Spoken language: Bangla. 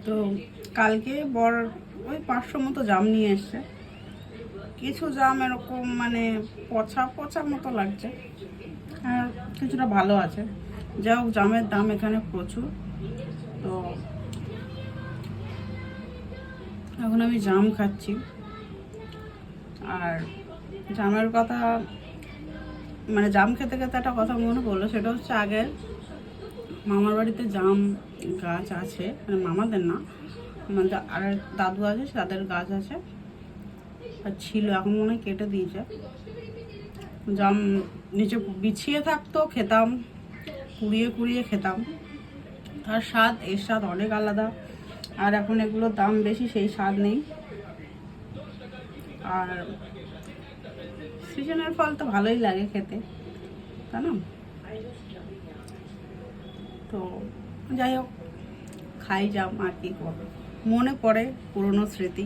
তো কালকে বর ওই 500 মতো জাম নিয়ে এসছে। কিছু জাম এরকম মানে পচা পচা মতো লাগছে, আর কিছুটা ভালো আছে। যাই হোক, জামের দাম এখানে প্রচুর। তো এখন আমি জাম খাচ্ছি। আর জামের কথা মানে জাম খেতে খেতে একটা কথা মনে পড়লো, সেটা হচ্ছে আগে মামার বাড়িতে জাম গাছ আছে, মানে মামাদের না, আমাদের আর দাদু আছে, তাদের গাছ আছে আর ছিল, এখন মনে হয় কেটে দিয়েছে। জাম নিচে বিছিয়ে থাকতো, খেতাম, কুড়িয়ে কুড়িয়ে খেতাম। তার স্বাদ এর স্বাদ অনেক আলাদা। আর এখন এগুলোর দাম বেশি, সেই স্বাদ নেই। আর সিজনের ফল তো ভালোই লাগে খেতে, তাই না? তো যাই হোক, খাই জাম, আর কি করবো, মনে পড়ে পুরনো স্মৃতি।